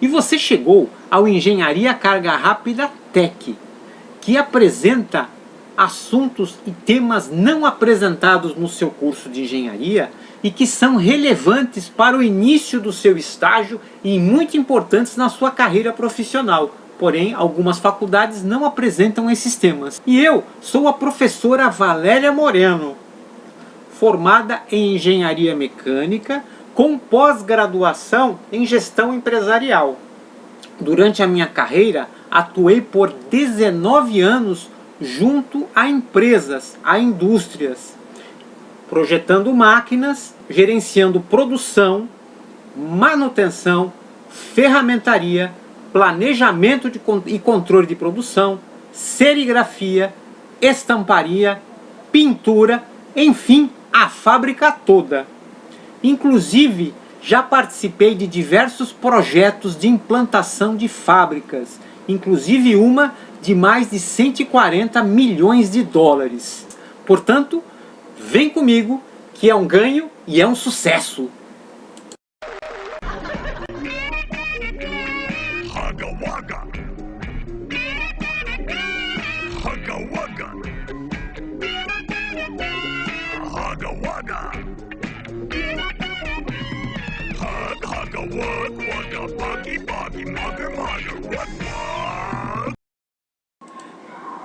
E você chegou ao Engenharia Carga Rápida Tech, que apresenta assuntos e temas não apresentados no seu curso de engenharia e que são relevantes para o início do seu estágio e muito importantes na sua carreira profissional. Porém, algumas faculdades não apresentam esses temas. E eu sou a professora Valéria Moreno, formada em Engenharia Mecânica, com pós-graduação em Gestão Empresarial. Durante a minha carreira, atuei por 19 anos junto a empresas, a indústrias, projetando máquinas, gerenciando produção, manutenção, ferramentaria, planejamento e controle de produção, serigrafia, estamparia, pintura, enfim, a fábrica toda. Inclusive, já participei de diversos projetos de implantação de fábricas, inclusive uma de mais de 140 milhões de dólares. Portanto, vem comigo, que é um ganho e é um sucesso.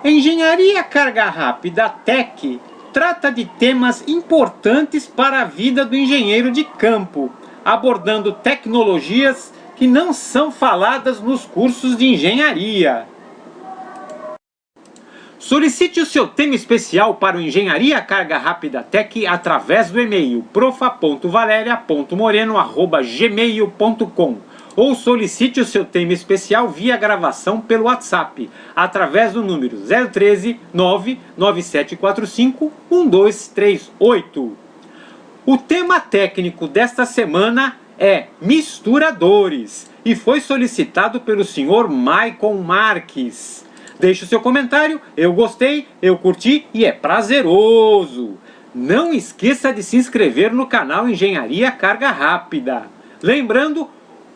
Engenharia Carga Rápida Tech trata de temas importantes para a vida do engenheiro de campo, abordando tecnologias que não são faladas nos cursos de engenharia. Solicite o seu tema especial para o Engenharia Carga Rápida Tech através do e-mail profa.valeria.moreno@gmail.com ou solicite o seu tema especial via gravação pelo WhatsApp através do número 013 99745 1238. O tema técnico desta semana é misturadores e foi solicitado pelo senhor Maicon Marques. Deixe o seu comentário, eu gostei, eu curti e é prazeroso. Não esqueça de se inscrever no canal Engenharia Carga Rápida. Lembrando,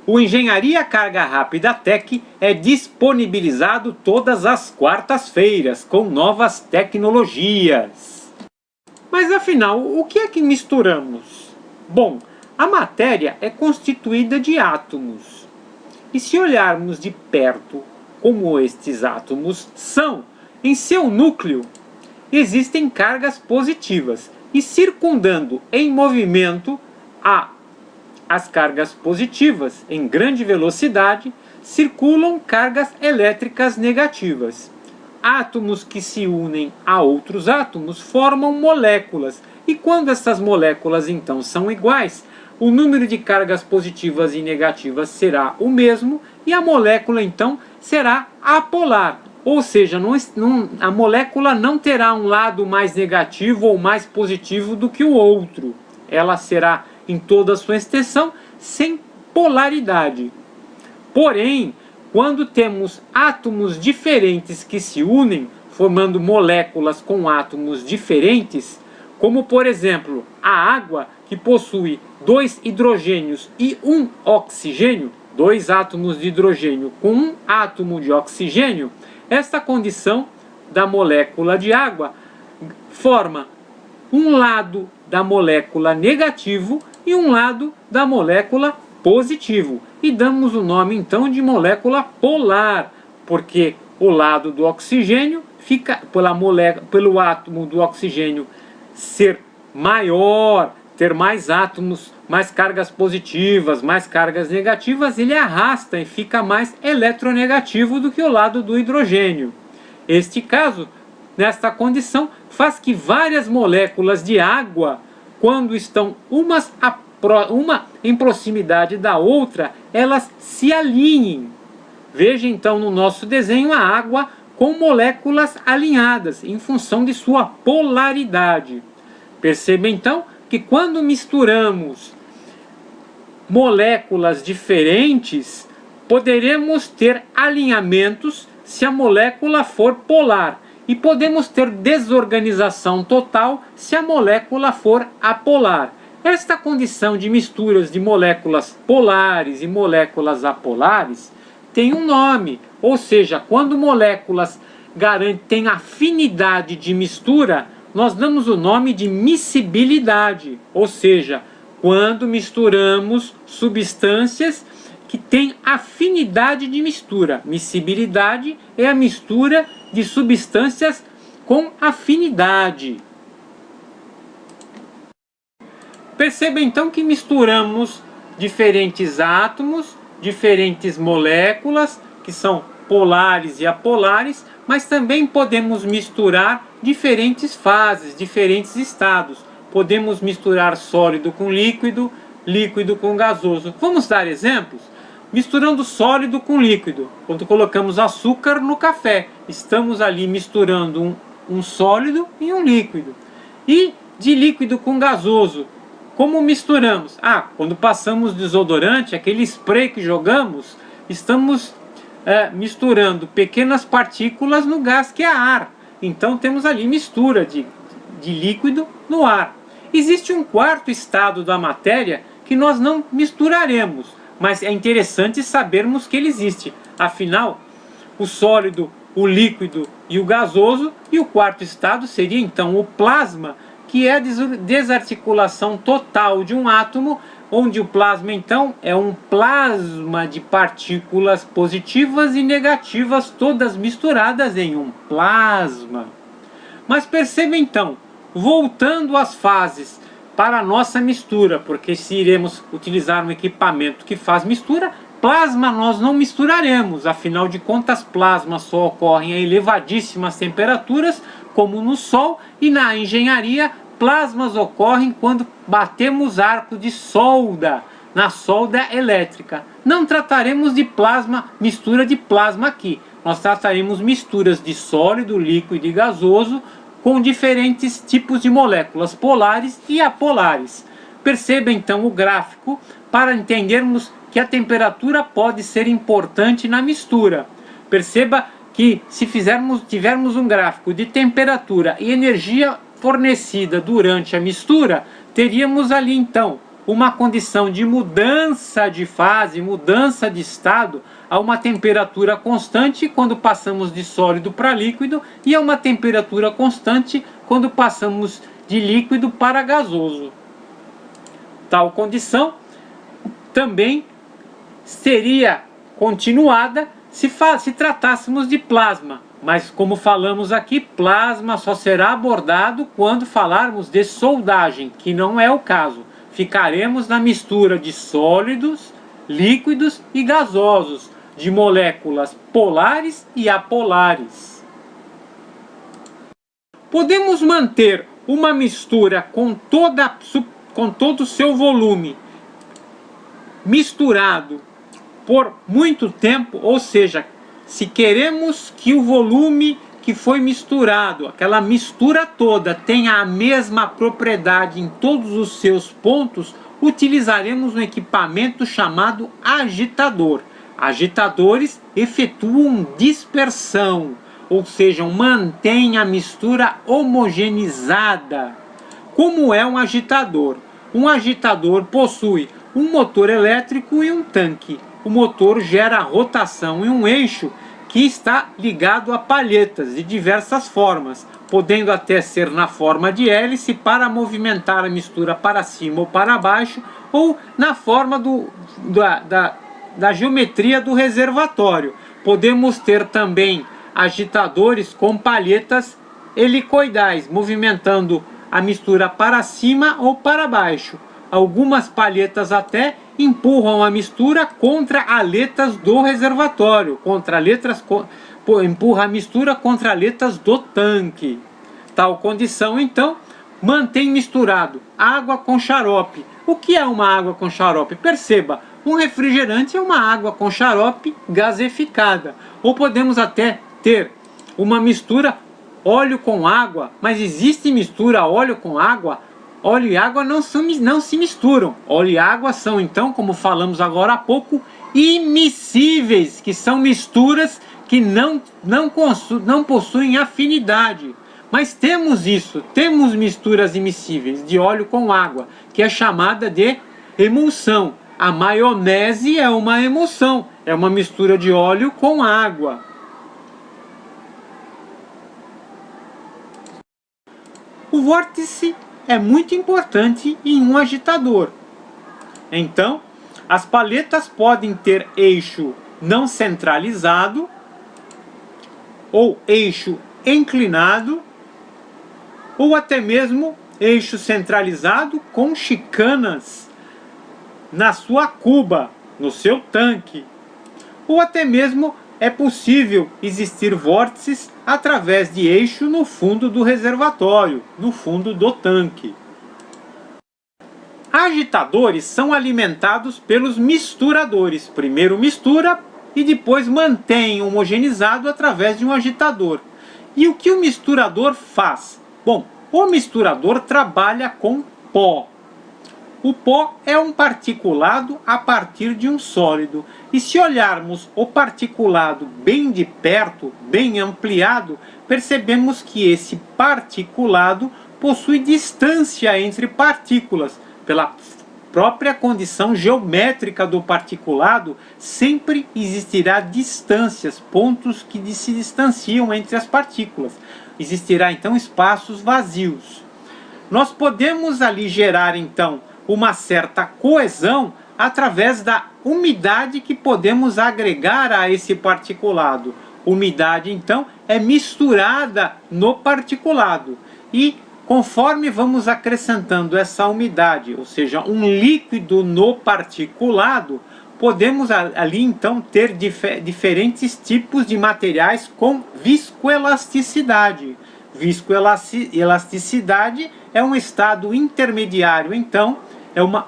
o Engenharia Carga Rápida Tech é disponibilizado todas as quartas-feiras com novas tecnologias. Mas afinal, o que é que misturamos? Bom, a matéria é constituída de átomos. E se olharmos de perto como estes átomos são, em seu núcleo existem cargas positivas e circundando em movimento as cargas positivas em grande velocidade circulam cargas elétricas negativas. Átomos que se unem a outros átomos formam moléculas e quando essas moléculas então são iguais, o número de cargas positivas e negativas será o mesmo e a molécula então será apolar, ou seja, a molécula não terá um lado mais negativo ou mais positivo do que o outro. Ela será em toda a sua extensão sem polaridade. Porém, quando temos átomos diferentes que se unem, formando moléculas com átomos diferentes, como por exemplo a água, que possui 2 hidrogênios e 1 oxigênio, 2 átomos de hidrogênio com 1 átomo de oxigênio, esta condição da molécula de água forma um lado da molécula negativo e um lado da molécula positivo. E damos o nome então de molécula polar, porque o lado do oxigênio fica, pelo átomo do oxigênio ser maior, ter mais átomos, mais cargas positivas, mais cargas negativas, ele arrasta e fica mais eletronegativo do que o lado do hidrogênio. Este caso, nesta condição, faz que várias moléculas de água, quando estão uma em proximidade da outra, elas se alinhem. Veja então no nosso desenho a água com moléculas alinhadas em função de sua polaridade. Perceba então que quando misturamos moléculas diferentes, poderemos ter alinhamentos se a molécula for polar e podemos ter desorganização total se a molécula for apolar. Esta condição de misturas de moléculas polares e moléculas apolares tem um nome, ou seja, quando moléculas têm afinidade de mistura, nós damos o nome de miscibilidade, ou seja, quando misturamos substâncias que têm afinidade de mistura. Miscibilidade é a mistura de substâncias com afinidade. Perceba então que misturamos diferentes átomos, diferentes moléculas, que são polares e apolares, mas também podemos misturar diferentes fases, diferentes estados. Podemos misturar sólido com líquido, líquido com gasoso. Vamos dar exemplos? Misturando sólido com líquido. Quando colocamos açúcar no café, estamos ali misturando um sólido e um líquido. E de líquido com gasoso, como misturamos? Quando passamos desodorante, aquele spray que jogamos, estamos misturando pequenas partículas no gás que é ar. Então temos ali mistura de líquido no ar. Existe um quarto estado da matéria que nós não misturaremos, mas é interessante sabermos que ele existe. Afinal, o sólido, o líquido e o gasoso, e o quarto estado seria então o plasma, que é a desarticulação total de um átomo, onde o plasma então é um plasma de partículas positivas e negativas, todas misturadas em um plasma. Mas perceba então, voltando às fases para a nossa mistura, porque se iremos utilizar um equipamento que faz mistura, plasma nós não misturaremos, afinal de contas plasmas só ocorrem a elevadíssimas temperaturas, como no Sol, e na engenharia plasmas ocorrem quando batemos arco de solda, na solda elétrica. Não trataremos de plasma, mistura de plasma aqui. Nós trataremos misturas de sólido, líquido e gasoso com diferentes tipos de moléculas polares e apolares. Perceba então o gráfico para entendermos que a temperatura pode ser importante na mistura. Perceba que se tivermos um gráfico de temperatura e energia fornecida durante a mistura, teríamos ali então uma condição de mudança de fase, mudança de estado a uma temperatura constante quando passamos de sólido para líquido e a uma temperatura constante quando passamos de líquido para gasoso. Tal condição também seria continuada se tratássemos de plasma. Mas como falamos aqui, plasma só será abordado quando falarmos de soldagem, que não é o caso. Ficaremos na mistura de sólidos, líquidos e gasosos, de moléculas polares e apolares. Podemos manter uma mistura com todo o seu volume misturado por muito tempo, ou seja, se queremos que o volume que foi misturado, aquela mistura toda, tenha a mesma propriedade em todos os seus pontos, utilizaremos um equipamento chamado agitador. Agitadores efetuam dispersão, ou seja, mantêm a mistura homogeneizada. Como é um agitador? Um agitador possui um motor elétrico e um tanque. O motor gera rotação em um eixo que está ligado a palhetas de diversas formas, podendo até ser na forma de hélice para movimentar a mistura para cima ou para baixo, ou na forma da geometria do reservatório. Podemos ter também agitadores com palhetas helicoidais, movimentando a mistura para cima ou para baixo. Algumas palhetas até empurram a mistura contra aletas do reservatório, empurra a mistura contra aletas do tanque. Tal condição, então, mantém misturado água com xarope. O que é uma água com xarope? Perceba, um refrigerante é uma água com xarope gaseificada. Ou podemos até ter uma mistura óleo com água, mas existe mistura óleo com água? Óleo e água não se misturam. Óleo e água são, então, como falamos agora há pouco, immiscíveis, que são misturas que não possuem afinidade. Mas temos isso, temos misturas immiscíveis de óleo com água, que é chamada de emulsão. A maionese é uma emulsão, é uma mistura de óleo com água. O vórtice é muito importante em um agitador. Então, as paletas podem ter eixo não centralizado ou eixo inclinado, ou até mesmo eixo centralizado com chicanas na sua cuba, no seu tanque. Ou até mesmo é possível existir vórtices através de eixo no fundo do reservatório, no fundo do tanque. Agitadores são alimentados pelos misturadores. Primeiro mistura e depois mantém homogeneizado através de um agitador. E o que o misturador faz? Bom, o misturador trabalha com pó. O pó é um particulado a partir de um sólido. E se olharmos o particulado bem de perto, bem ampliado, percebemos que esse particulado possui distância entre partículas. Pela própria condição geométrica do particulado, sempre existirá distâncias, pontos que se distanciam entre as partículas. Existirá então espaços vazios. Nós podemos ali gerar então uma certa coesão através da umidade que podemos agregar a esse particulado. Umidade então é misturada no particulado e conforme vamos acrescentando essa umidade, ou seja, um líquido no particulado, podemos ali então ter diferentes tipos de materiais com viscoelasticidade. Viscoelasticidade é um estado intermediário, então,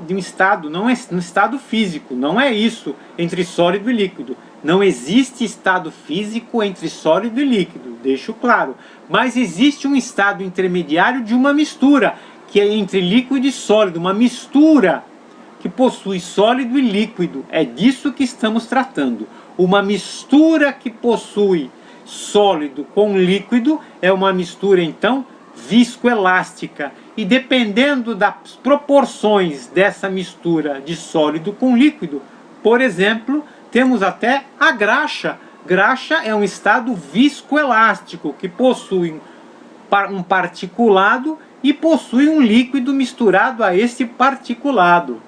de um estado, não é um estado físico, não é isso entre sólido e líquido. Não existe estado físico entre sólido e líquido, deixo claro. Mas existe um estado intermediário de uma mistura, que é entre líquido e sólido, uma mistura que possui sólido e líquido. É disso que estamos tratando. Uma mistura que possui sólido com líquido é uma mistura, então, viscoelástica. E dependendo das proporções dessa mistura de sólido com líquido, por exemplo, temos até a graxa. Graxa é um estado viscoelástico que possui um particulado e possui um líquido misturado a esse particulado.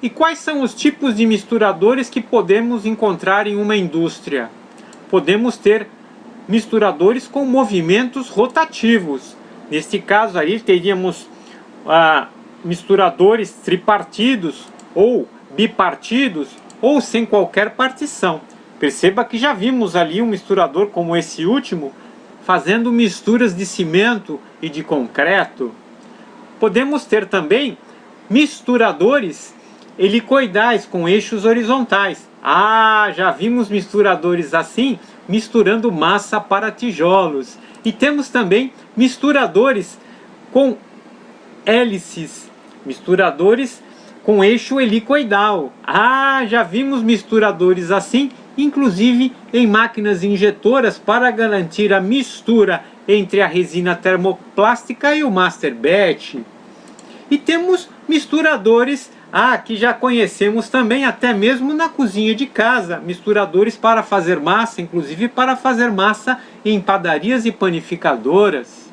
E quais são os tipos de misturadores que podemos encontrar em uma indústria? Podemos ter misturadores com movimentos rotativos. Neste caso aí teríamos misturadores tripartidos ou bipartidos ou sem qualquer partição. Perceba que já vimos ali um misturador como esse último fazendo misturas de cimento e de concreto. Podemos ter também misturadores helicoidais com eixos horizontais. Já vimos misturadores assim, misturando massa para tijolos. E temos também misturadores com hélices, misturadores com eixo helicoidal. Já vimos misturadores assim inclusive em máquinas injetoras para garantir a mistura entre a resina termoplástica e o master batch. E temos misturadores que já conhecemos também até mesmo na cozinha de casa, misturadores para fazer massa, inclusive para fazer massa em padarias e panificadoras.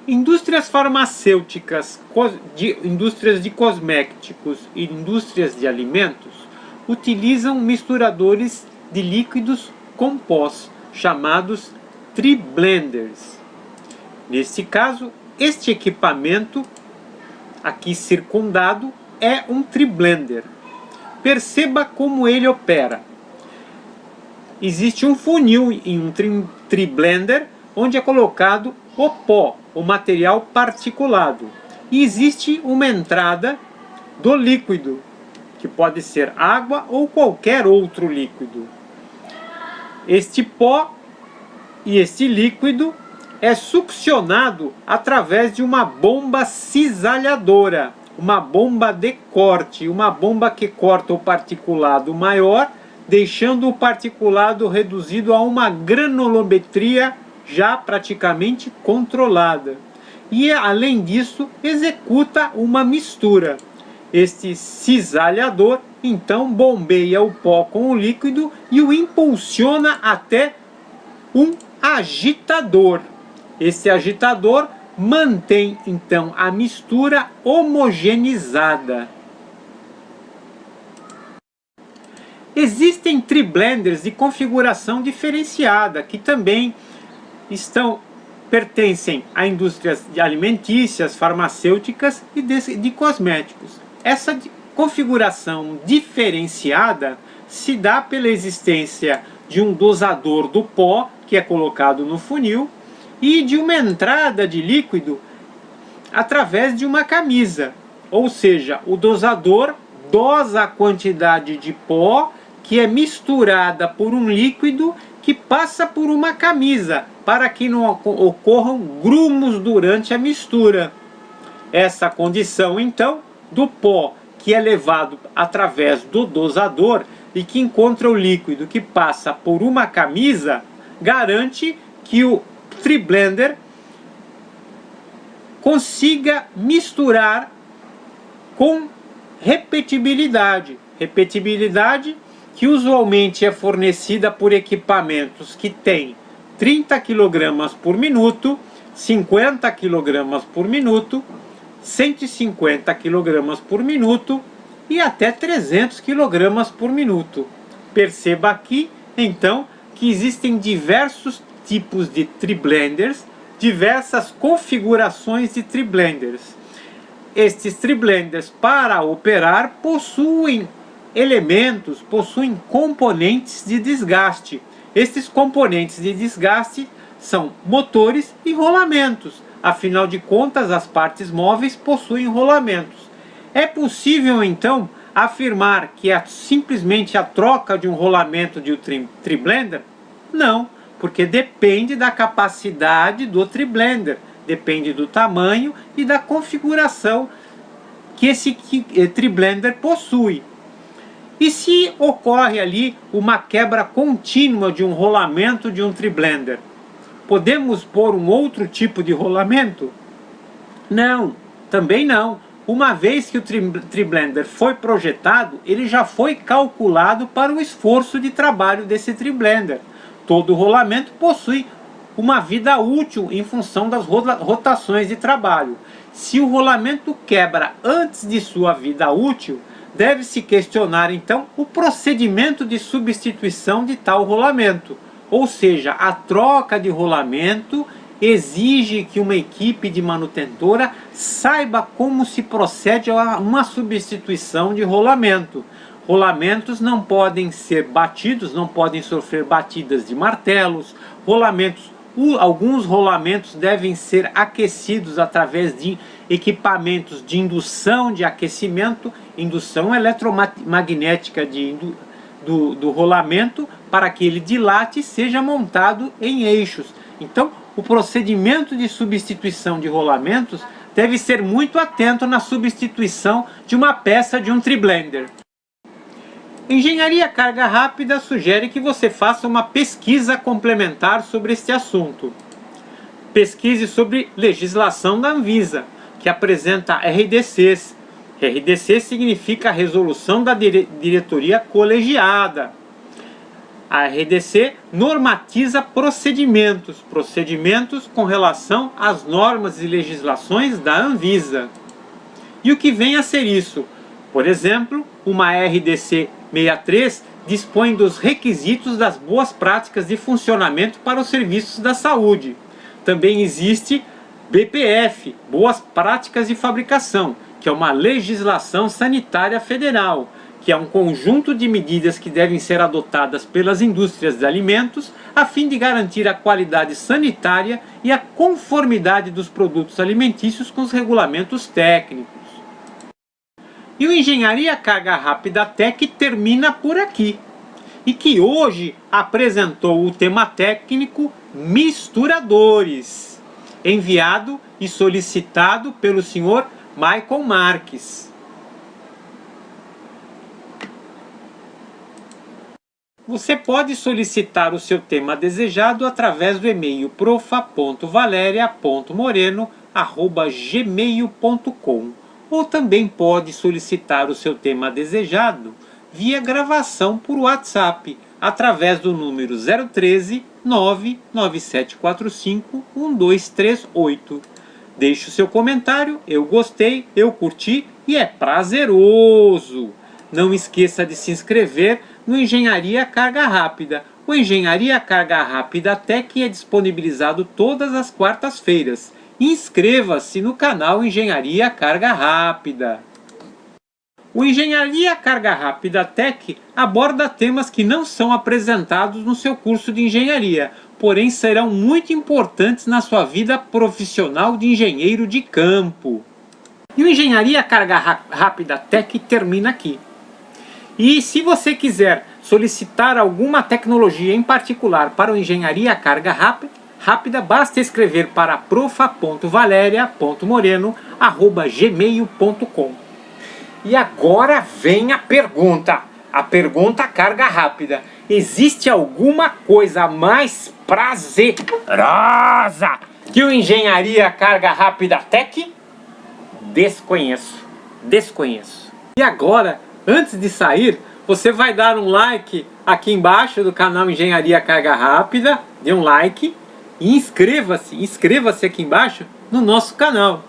Indústrias farmacêuticas, indústrias de cosméticos e indústrias de alimentos utilizam misturadores de líquidos compostos, chamados tri-blenders. Neste caso, este equipamento aqui circundado é um tri-blender. Perceba como ele opera. Existe um funil em um tri-blender onde é colocado o pó, o material particulado. E existe uma entrada do líquido, que pode ser água ou qualquer outro líquido. Este pó e este líquido é succionado através de uma bomba cisalhadora, uma bomba de corte, uma bomba que corta o particulado maior, deixando o particulado reduzido a uma granulometria já praticamente controlada. E, além disso, executa uma mistura. Este cisalhador, então, bombeia o pó com o líquido e o impulsiona até um agitador. Esse agitador mantém, então, a mistura homogeneizada. Existem tri-blenders de configuração diferenciada, que também pertencem a indústrias alimentícias, farmacêuticas e de cosméticos. Essa configuração diferenciada se dá pela existência de um dosador do pó, que é colocado no funil, e de uma entrada de líquido através de uma camisa. Ou seja, o dosador dosa a quantidade de pó que é misturada por um líquido que passa por uma camisa, para que não ocorram grumos durante a mistura. Essa condição, então, do pó que é levado através do dosador e que encontra o líquido que passa por uma camisa, garante que o tri-blender consiga misturar com repetibilidade. Repetibilidade que usualmente é fornecida por equipamentos que têm 30 kg por minuto, 50 kg por minuto, 150 kg por minuto e até 300 kg por minuto. Perceba aqui, então, que existem diversos tipos de tri-blenders, diversas configurações de tri-blenders. Estes tri-blenders, para operar, possuem elementos, possuem componentes de desgaste. Estes componentes de desgaste são motores e rolamentos. Afinal de contas, as partes móveis possuem rolamentos. É possível, então, afirmar que é simplesmente a troca de um rolamento de um tri-blender? Não, porque depende da capacidade do tri-blender, depende do tamanho e da configuração que esse tri-blender possui. E se ocorre ali uma quebra contínua de um rolamento de um tri-blender, podemos pôr um outro tipo de rolamento? Não, também não. Uma vez que o tri-blender foi projetado, ele já foi calculado para o esforço de trabalho desse tri-blender. Todo rolamento possui uma vida útil em função das rotações de trabalho. Se o rolamento quebra antes de sua vida útil, deve-se questionar então o procedimento de substituição de tal rolamento. Ou seja, a troca de rolamento exige que uma equipe de manutentora saiba como se procede a uma substituição de rolamento. Rolamentos não podem ser batidos, não podem sofrer batidas de martelos. Alguns rolamentos devem ser aquecidos através de equipamentos de indução de aquecimento, indução eletromagnética do rolamento, para que ele dilate e seja montado em eixos. Então, o procedimento de substituição de rolamentos deve ser muito atento na substituição de uma peça de um tri-blender. Engenharia Carga Rápida sugere que você faça uma pesquisa complementar sobre este assunto. Pesquise sobre legislação da Anvisa, que apresenta RDCs. RDC significa Resolução da Diretoria Colegiada. A RDC normatiza procedimentos com relação às normas e legislações da Anvisa. E o que vem a ser isso? Por exemplo, uma RDC 63 dispõe dos requisitos das boas práticas de funcionamento para os serviços da saúde. Também existe BPF, Boas Práticas de Fabricação, que é uma legislação sanitária federal, que é um conjunto de medidas que devem ser adotadas pelas indústrias de alimentos a fim de garantir a qualidade sanitária e a conformidade dos produtos alimentícios com os regulamentos técnicos. E o Engenharia Carga Rápida Tech termina por aqui, e que hoje apresentou o tema técnico misturadores, enviado e solicitado pelo senhor Michael Marques. Você pode solicitar o seu tema desejado através do e-mail profa.valeria.moreno@gmail.com, ou também pode solicitar o seu tema desejado via gravação por WhatsApp através do número 013 99745 1238. Deixe o seu comentário, eu gostei, eu curti e é prazeroso. Não esqueça de se inscrever no Engenharia Carga Rápida. O Engenharia Carga Rápida Tech é disponibilizado todas as quartas-feiras. Inscreva-se no canal Engenharia Carga Rápida. O Engenharia Carga Rápida Tech aborda temas que não são apresentados no seu curso de engenharia, porém serão muito importantes na sua vida profissional de engenheiro de campo. E o Engenharia Carga Rápida Tech termina aqui. E se você quiser solicitar alguma tecnologia em particular para o Engenharia Carga Rápida, basta escrever para profa.valeria.moreno@gmail.com. E agora vem a pergunta carga rápida. Existe alguma coisa mais prazerosa que o Engenharia Carga Rápida Tech? Desconheço. E agora, antes de sair, você vai dar um like aqui embaixo do canal Engenharia Carga Rápida, dê um like e inscreva-se aqui embaixo no nosso canal.